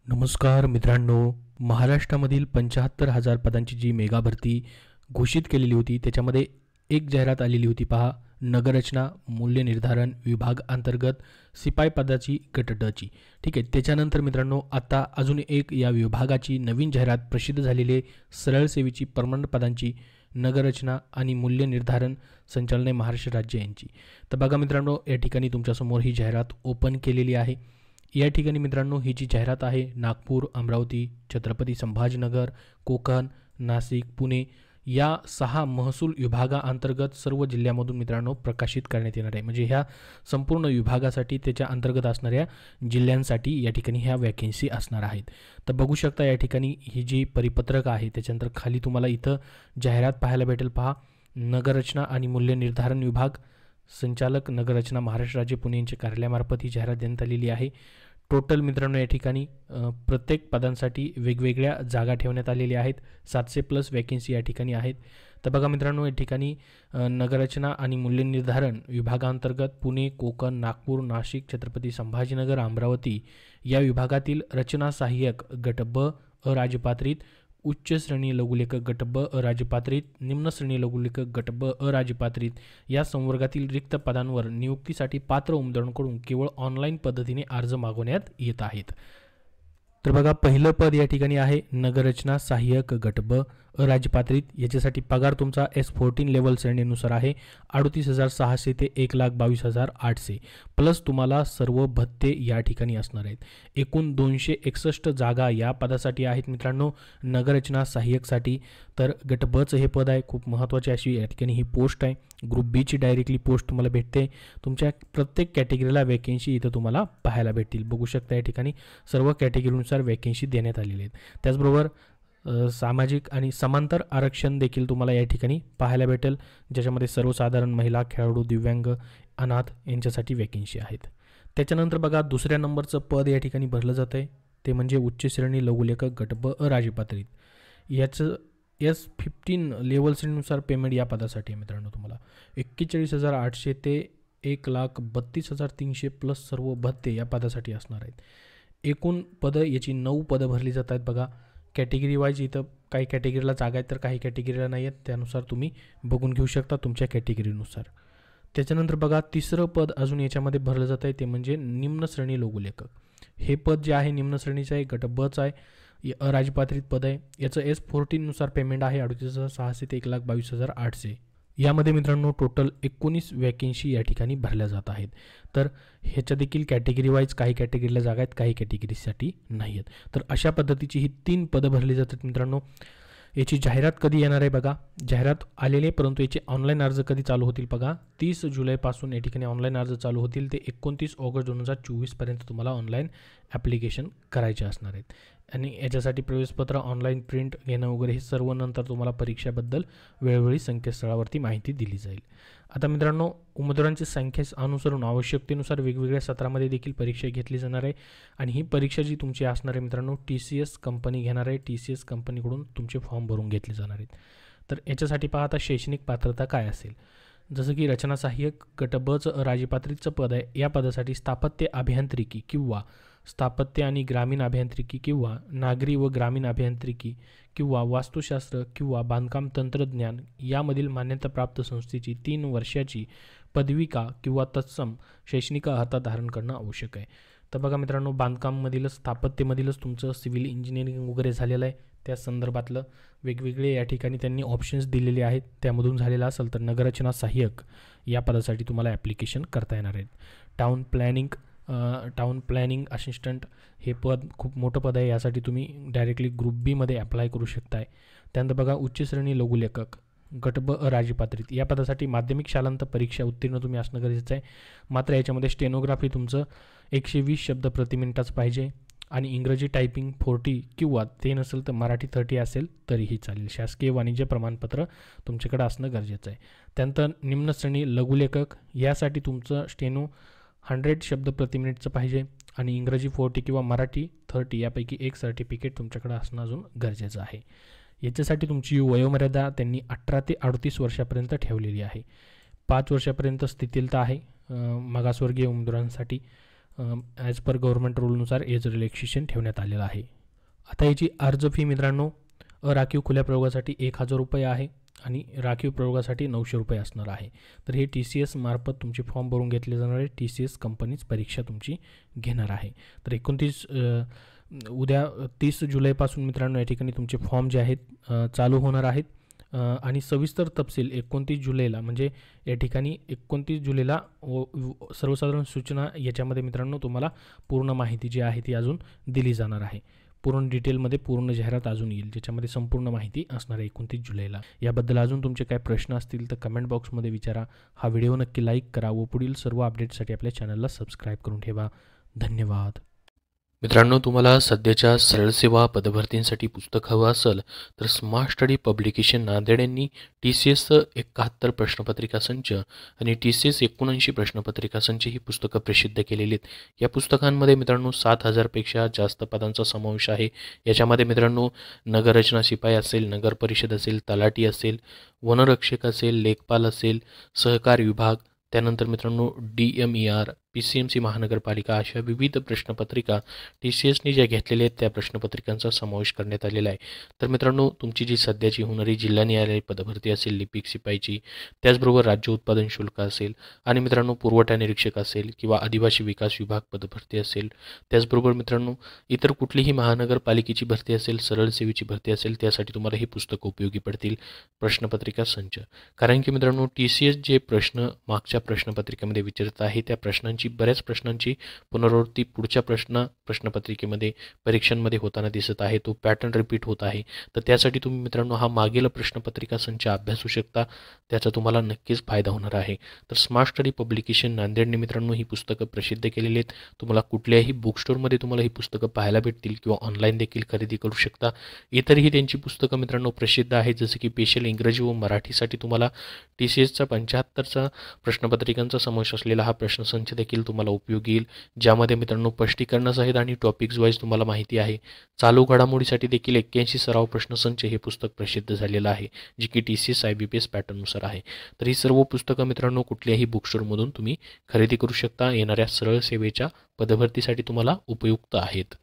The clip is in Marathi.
नमस्कार मित्रांनो, महाराष्ट्रामधील 75,000 पदांची जी मेगा भरती घोषित केलेली होती त्याच्यामध्ये एक जाहिरात आलेली होती पहा. नगररचना मूल्य निर्धारण विभाग अंतर्गत सिपाई पदाची गट ड ची. ठीक आहे. त्याच्यानंतर मित्रांनो आता अजून एक या विभागाची नवीन जाहिरात प्रसिद्ध झालेली आहे. सरळ सेवेची परमनंट पदांची नगररचना आणि मूल्य निर्धारण संचालनालय महाराष्ट्र राज्य यांची. तर बघा मित्रांनो, या ठिकाणी तुमच्यासमोर ही जाहिरात ओपन केलेली आहे. या ठिकाणी मित्रांनो ही जी जाहिरात आहे नागपूर, अमरावती, छत्रपती संभाजीनगर, कोकण, नाशिक, पुणे या 6 महसूल विभागाअंतर्गत सर्व जिल्ह्यामधून मित्रांनो प्रकाशित करण्यात येणार आहे. म्हणजे ह्या संपूर्ण विभागासाठी त्याच्या अंतर्गत असणाऱ्या जिल्ह्यांसाठी या ठिकाणी ह्या वॅकेन्सी असणार आहेत. तर बघू शकता या ठिकाणी ही जी परिपत्रक आहे त्याच्यानंतर खाली तुम्हाला इथं जाहिरात पाहायला भेटेल पहा. नगररचना आणि मूल्य निर्धारण विभाग संचालक नगररचना महाराष्ट्र राज्य पुणे यांच्या कार्यालयामार्फत ही जाहिरात देण्यात आलेली आहे. टोटल मित्रांनो या ठिकाणी प्रत्येक पदांसाठी वेगवेगळ्या जागा ठेवण्यात आलेल्या आहेत. 700+ वॅकेन्सी या ठिकाणी आहेत. तर बघा मित्रांनो, या ठिकाणी नगररचना आणि मूल्य निर्धारण विभागांतर्गत पुणे, कोकण, नागपूर, नाशिक, छत्रपती संभाजीनगर, अमरावती या विभागातील रचना सहाय्यक गट ब अराजपात्रित, उच्च श्रेणी लघुलेखक गट ब अराजपात्रित, निम्न श्रेणी लघुलेखक गट ब अराजपात्रित या संवर्गातील रिक्त पदांवर नियुक्तीसाठी पात्र उमेदवारांकडून केवळ ऑनलाईन पद्धतीने अर्ज मागवण्यात येत आहेत. तर बघा, पहिलं पद या ठिकाणी आहे नगररचना सहाय्यक गट ब अराजपात्रित. याच्यासाठी पगार तुमचा S14 लेवल श्रेणीनुसार आहे 38,600 ते 1,22,800 प्लस तुम्हाला सर्व भत्ते या ठिकाणी असणार आहेत. एकूण 261 जागा या पदासाठी आहेत मित्रांनो नगररचना सहाय्यकसाठी. तर गट बचं हे पद आहे, खूप महत्त्वाची अशी या ठिकाणी ही पोस्ट आहे. ग्रुप बी ची डायरेक्टली पोस्ट तुम्हाला भेटते. तुमच्या प्रत्येक कॅटेगरीला वॅकेन्सी इथं तुम्हाला पाहायला भेटतील. बघू शकता या ठिकाणी सर्व कॅटेगरीनुसार वॅकेन्सी देण्यात आलेली आहेत. त्याचबरोबर सामाजिक आणि समांतर आरक्षण देखील तुम्हाला या ठिकाणी पाहायला भेटेल, ज्याच्यामध्ये सर्वसाधारण, महिला, खेळाडू, दिव्यांग, अनाथ यांच्यासाठी वॅकेन्सी आहेत. त्याच्यानंतर बघा, दुसऱ्या नंबरचं पद या ठिकाणी भरलं जातं आहे ते म्हणजे उच्च श्रेणी लघुलेखक गट ब अराजपात्रित. याचं S15 लेवल श्रेणीनुसार पेमेंट या पदासाठी आहे मित्रांनो तुम्हाला 41,800 ते 1,32,300 प्लस सर्व भत्ते या पदासाठी असणार आहेत. एकूण पदं याची 9 पदं भरली जात आहेत. बघा, कॅटेगरी वाईज इथं काही कॅटेगरीला जागा आहेत तर काही कॅटेगरीला नाही आहेत. त्यानुसार तुम्ही बघून घेऊ शकता तुमच्या कॅटेगरीनुसार. त्याच्यानंतर बघा, तिसरं पद अजून याच्यामध्ये भरलं जात आहे ते म्हणजे निम्न श्रेणी लघुलेखक. हे पद जे आहे निम्न श्रेणीचं आहे, गट बचं आहे, अराजपात्रित पद आहे. याचं S14 नुसार पेमेंट आहे 38,600 ते 1,22,800. यामध्ये मित्रांनो टोटल 19 वॅकेन्सी या ठिकाणी भरल्या जात आहेत. तर ह्याच्या देखील कॅटेगरी वाईज काही कॅटेगरीला जागा आहेत, काही कॅटेगरीसाठी नाही आहेत. तर अशा पद्धतीची ही 3 पदं भरली जातात मित्रांनो. याची जाहिरात कधी येणार आहे बघा, जाहिरात आलेली आहे परंतु याचे ऑनलाईन अर्ज कधी चालू होतील बघा. 30 जुलैपासून या ठिकाणी ऑनलाईन अर्ज चालू होतील ते 29 ऑगस्ट 2024 पर्यंत तुम्हाला ऑनलाईन ॲप्लिकेशन करायचे असणार आहेत. आणि याच्यासाठी प्रवेशपत्र ऑनलाईन प्रिंट घेणं वगैरे हे सर्व नंतर तुम्हाला परीक्षेबद्दल वेळोवेळी संकेतस्थळावरती माहिती दिली जाईल. आता मित्रांनो, उमेदवारांची संख्या अनुसरून आवश्यकतेनुसार वेगवेगळ्या सत्रामध्ये देखील परीक्षा घेतली जाणार आहे. आणि ही परीक्षा जी तुमची असणार आहे मित्रांनो TCS कंपनी घेणार आहे. TCS कंपनीकडून तुमचे फॉर्म भरून घेतले जाणार आहेत. तर याच्यासाठी पहा आता शैक्षणिक पात्रता काय असेल. जसं की रचना सहाय्यक गट बचं अराजपात्रितचं पद आहे. या पदासाठी स्थापत्य अभियांत्रिकी किंवा स्थापत्य आणि ग्रामीण अभियांत्रिकी किंवा नागरी व ग्रामीण अभियांत्रिकी किंवा वास्तुशास्त्र किंवा बांधकाम तंत्रज्ञान यामधील मान्यताप्राप्त संस्थेची 3 वर्षाची पदविका किंवा तत्सम शैक्षणिक अर्हता धारण करणं आवश्यक आहे. तर बघा मित्रांनो, बांधकाममधीलच स्थापत्यमधीलच तुमचं सिव्हिल इंजिनिअरिंग वगैरे झालेलं आहे त्या संदर्भातलं वेगवेगळे या ठिकाणी त्यांनी ऑप्शन्स दिलेले आहेत. त्यामधून झालेलं असेल तर नगररचना सहाय्यक या पदासाठी तुम्हाला ॲप्लिकेशन करता येणार आहेत. टाउन प्लॅनिंग असिस्टंट हे पद खूप मोठं पद आहे. यासाठी तुम्ही डायरेक्टली ग्रुप बी मध्ये अप्लाय करू शकताय. त्यानंतर बघा, उच्च श्रेणी लघुलेखक गट ब अराजपात्रित या पदासाठी माध्यमिक शालांत परीक्षा उत्तीर्ण तुम्ही असणं गरजेचं आहे. मात्र याच्यामध्ये स्टेनोग्राफी तुमचं 120 शब्द प्रति मिनिटाचं पाहिजे आणि इंग्रजी टायपिंग 40 किंवा ते नसेल तर मराठी 30 असेल तरीही चालेल. शासकीय वाणिज्य प्रमाणपत्र तुमच्याकडे असणं गरजेचं आहे. त्यानंतर निम्न श्रेणी लघुलेखक यासाठी तुमचं स्टेनो 100 शब्द प्रति मिनिटचं पाहिजे आणि इंग्रजी 40 किंवा मराठी 30 यापैकी एक सर्टिफिकेट तुमच्याकडे असणं अजून गरजेचं आहे. याच्यासाठी तुमची वयोमर्यादा त्यांनी 18 ते 38 वर्षापर्यंत ठेवलेली आहे. 5 वर्षापर्यंत स्थितीलता आहे मागासवर्गीय उमेदवारांसाठी. ॲज पर गव्हर्नमेंट रूलनुसार एज रिलॅक्सेशन ठेवण्यात आलेलं आहे. आता याची अर्ज फी मित्रांनो अराखीव खुल्या प्रयोगासाठी 1,000 रुपये आहे आणि राखीव प्रयोगासाठी 900 रुपये असणार आहे. तर हे TCS मार्फत तुमचे फॉर्म भरून घेतले जाणार आहे. TCS कंपनीच परीक्षा तुमची घेणार आहे. तर उद्या 30 जुलैपासून मित्रांनो या ठिकाणी तुमचे फॉर्म जे आहेत चालू होणार आहेत आणि सविस्तर तपशील 29 जुलैला म्हणजे या ठिकाणी 29 जुलैला सर्वसाधारण सूचना याच्यामध्ये मित्रांनो तुम्हाला पूर्ण माहिती जी आहे ती अजून दिली जाणार आहे. पूर्ण डिटेलमध्ये पूर्ण जाहिरात अजून येईल ज्याच्यामध्ये संपूर्ण माहिती असणार आहे 29 जुलैला. याबद्दल अजून तुमचे काय प्रश्न असतील तर कमेंट बॉक्समध्ये विचारा. हा व्हिडिओ नक्की लाईक करा व पुढील सर्व अपडेटसाठी आपल्या चॅनलला सबस्क्राईब करून ठेवा. धन्यवाद. मित्रांनो, तुम्हाला सध्याच्या सरळ सेवा पदभरतींसाठी पुस्तक हवं असेल तर स्मार्ट स्टडी पब्लिकेशन नांदेड यांनी TCS 71 प्रश्नपत्रिका संच आणि TCS 79 प्रश्नपत्रिका संच ही पुस्तकं प्रसिद्ध केलेली आहेत. या पुस्तकांमध्ये मित्रांनो 7,000 पेक्षा जास्त पदांचा समावेश आहे. याच्यामध्ये मित्रांनो नगररचना शिपाई असेल, नगर परिषद असेल, तलाठी असेल, वनरक्षक असेल, लेखपाल असेल, सहकार विभाग, त्यानंतर मित्रांनो DMER, PCMC महानगरपालिका अशा विविध प्रश्नपत्रिका TCSने ज्या घेतलेल्या आहेत त्या प्रश्नपत्रिकांचा समावेश करण्यात आलेला आहे. तर मित्रांनो तुमची जी सध्याची होणारी जिल्हा न्यायालय पदभरती असेल लिपिक शिपाईची, त्याचबरोबर राज्य उत्पादन शुल्क असेल आणि मित्रांनो पुरवठा निरीक्षक असेल किंवा आदिवासी विकास विभाग पदभरती असेल, त्याचबरोबर मित्रांनो इतर कुठलीही महानगरपालिकेची भरती असेल, सरळ सेवेची भरती असेल, त्यासाठी तुम्हाला ही पुस्तकं उपयोगी पडतील प्रश्नपत्रिका संच. कारण की मित्रांनो TCS जे प्रश्न मागच्या प्रश्नपत्रिकेमध्ये विचारत आहे त्या बऱ्याच प्रश्नांची पुनरावृत्ती पुढच्या प्रश्नपत्रिकेमध्ये परीक्षांमध्ये होताना दिसत आहे. तो पॅटर्न रिपीट होत आहे. तर त्यासाठी तुम्ही मित्रांनो हा मागील प्रश्नपत्रिका संच अभ्यासू शकता. त्याचा तुम्हाला नक्कीच फायदा होणार आहे. तर स्मार्ट स्टडी पब्लिकेशन नांदेडने मित्रांनो ही पुस्तकं प्रसिद्ध केलेली आहेत. तुम्हाला कुठल्याही बुक स्टोअरमध्ये तुम्हाला ही पुस्तकं पाहायला भेटतील किंवा ऑनलाईन देखील खरेदी करू शकता. इतरही त्यांची पुस्तकं मित्रांनो प्रसिद्ध आहेत जसं की स्पेशल इंग्रजी व मराठीसाठी तुम्हाला TCSचा 75चा प्रश्नपत्रिकांचा समावेश असलेला हा प्रश्नसंच देखील तुम्हाला उपयोगी येईल, ज्यामध्ये मित्रांनो स्पष्टीकरणं आहेत आणि टॉपिक्स वाईज तुम्हाला माहिती आहे. चालू घडामोडीसाठी देखील 81 सराव प्रश्नसंच हे पुस्तक प्रसिद्ध झालेलं आहे, जे की TCS IBPS पॅटर्ननुसार आहे. तर ही सर्व पुस्तकं मित्रांनो कुठल्याही बुक स्टोअरमधून तुम्ही खरेदी करू शकता. येणाऱ्या सरळ सेवेच्या पदभरतीसाठी तुम्हाला उपयुक्त आहेत.